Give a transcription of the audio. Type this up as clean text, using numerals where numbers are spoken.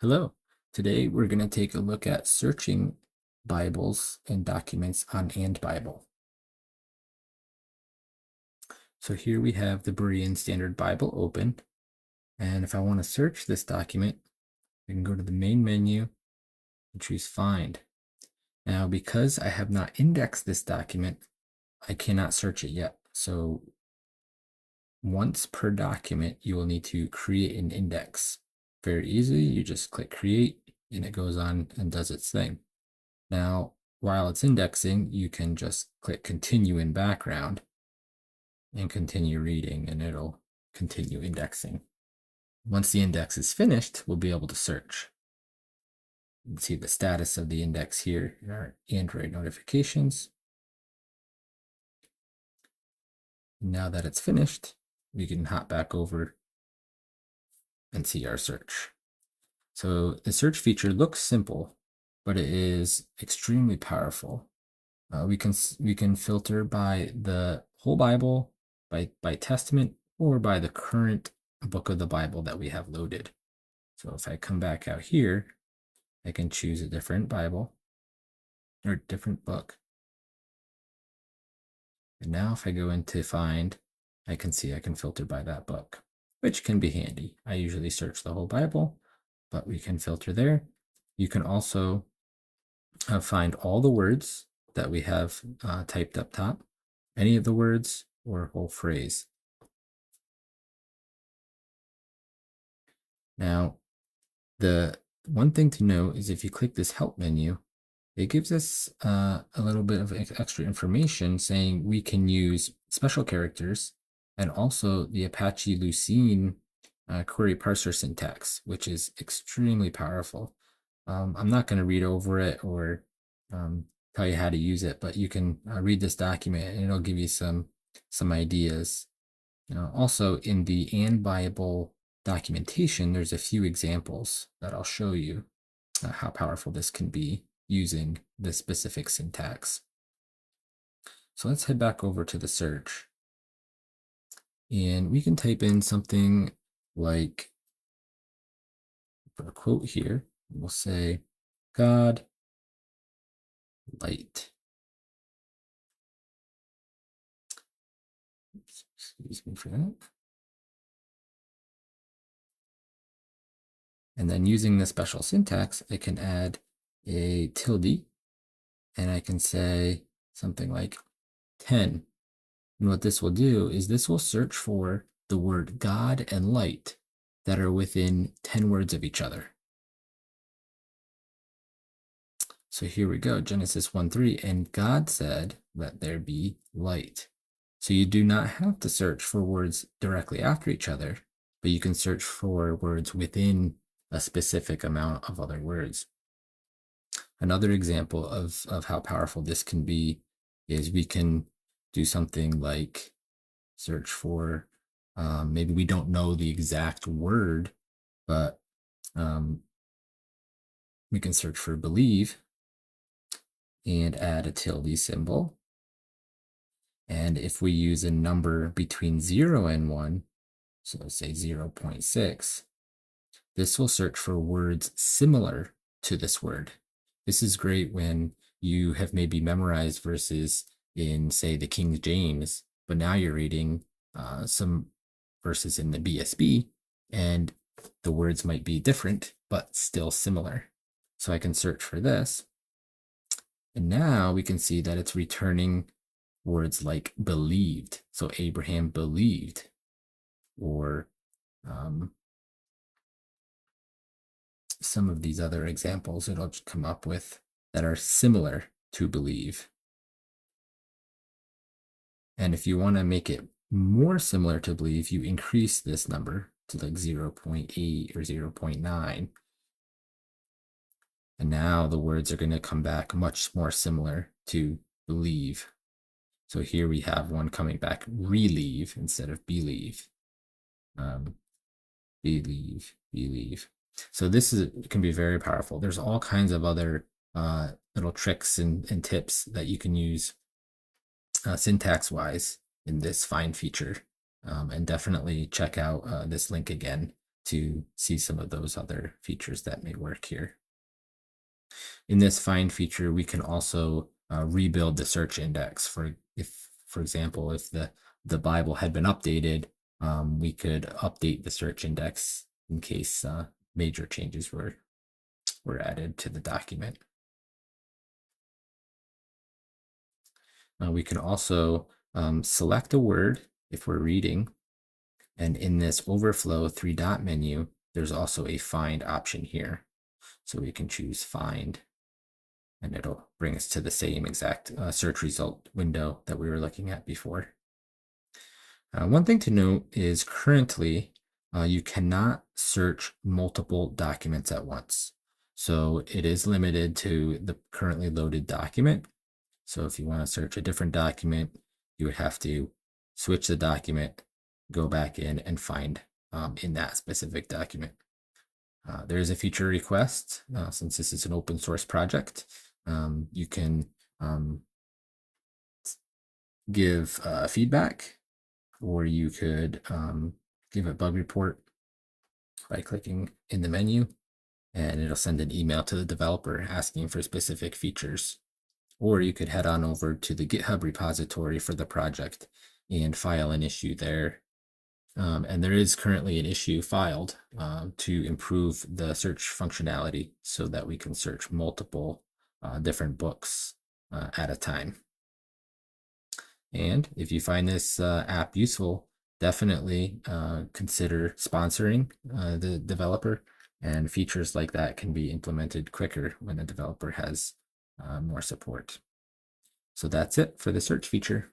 Hello. Today we're going to take a look at searching Bibles and documents on AndBible. So here we have the Berean Standard Bible open. And if I want to search this document, I can go to the main menu and choose Find. Now, because I have not indexed this document, I cannot search it yet. So once per document, you will need to create an index. Very easily, you just click Create and it goes on and does its thing. Now, while it's indexing, you can just click Continue in background and continue reading, and it'll continue indexing. Once the index is finished, we'll be able to search. You can see the status of the index here in our Android notifications. Now that it's finished, we can hop back over and see our search. So the search feature looks simple, but it is extremely powerful. We can filter by the whole Bible, by testament, or by the current book of the Bible that we have loaded. So if I come back out here, I can choose a different Bible or different book. And now if I go into Find, I can see I can filter by that book, which can be handy. I usually search the whole Bible, but we can filter there. You can also find all the words that we have typed up top, any of the words or whole phrase. Now, the one thing to note is if you click this help menu, it gives us a little bit of extra information saying we can use special characters and also the Apache Lucene query parser syntax, which is extremely powerful. I'm not going to read over it or tell you how to use it, but you can read this document and it'll give you some ideas. Also in the AndBible documentation, there's a few examples that I'll show you how powerful this can be using this specific syntax. So let's head back over to the search. And we can type in something like, for a quote here, we'll say, God, light. Excuse me for that. And then using the special syntax, I can add a tilde and I can say something like 10. And what this will do is this will search for the word God and light that are within 10 words of each other. So here we go, Genesis 1:3, and God said, let there be light. So you do not have to search for words directly after each other, but you can search for words within a specific amount of other words. Another example of how powerful this can be is we can do something like search for, maybe we don't know the exact word, but we can search for believe and add a tilde symbol. And if we use a number between 0 and 1, so let's say 0.6, this will search for words similar to this word. This is great when you have maybe memorized verses in, say, the King James, but now you're reading some verses in the BSB, and the words might be different, but still similar. So I can search for this. And now we can see that it's returning words like believed. So Abraham believed, or some of these other examples it'll come up with that are similar to believe. And if you want to make it more similar to believe, you increase this number to like 0.8 or 0.9. And now the words are going to come back much more similar to believe. So here we have one coming back relieve instead of believe. Believe. So this can be very powerful. There's all kinds of other little tricks and tips that you can use syntax-wise in this find feature. And definitely check out this link again to see some of those other features that may work here. In this find feature, we can also rebuild the search index. For example, if the Bible had been updated, we could update the search index in case major changes were added to the document. We can also select a word if we're reading, and in this overflow 3-dot menu, there's also a find option here. So we can choose find, and it'll bring us to the same exact search result window that we were looking at before. One thing to note is currently you cannot search multiple documents at once. So it is limited to the currently loaded document. So if you want to search a different document, you would have to switch the document, go back in and find in that specific document. There is a feature request. Since this is an open source project, you can give feedback, or you could give a bug report by clicking in the menu, and it'll send an email to the developer asking for specific features. Or you could head on over to the GitHub repository for the project and file an issue there. And there is currently an issue filed to improve the search functionality so that we can search multiple different books at a time. And if you find this app useful, definitely consider sponsoring the developer, and features like that can be implemented quicker when the developer has more support. So that's it for the search feature.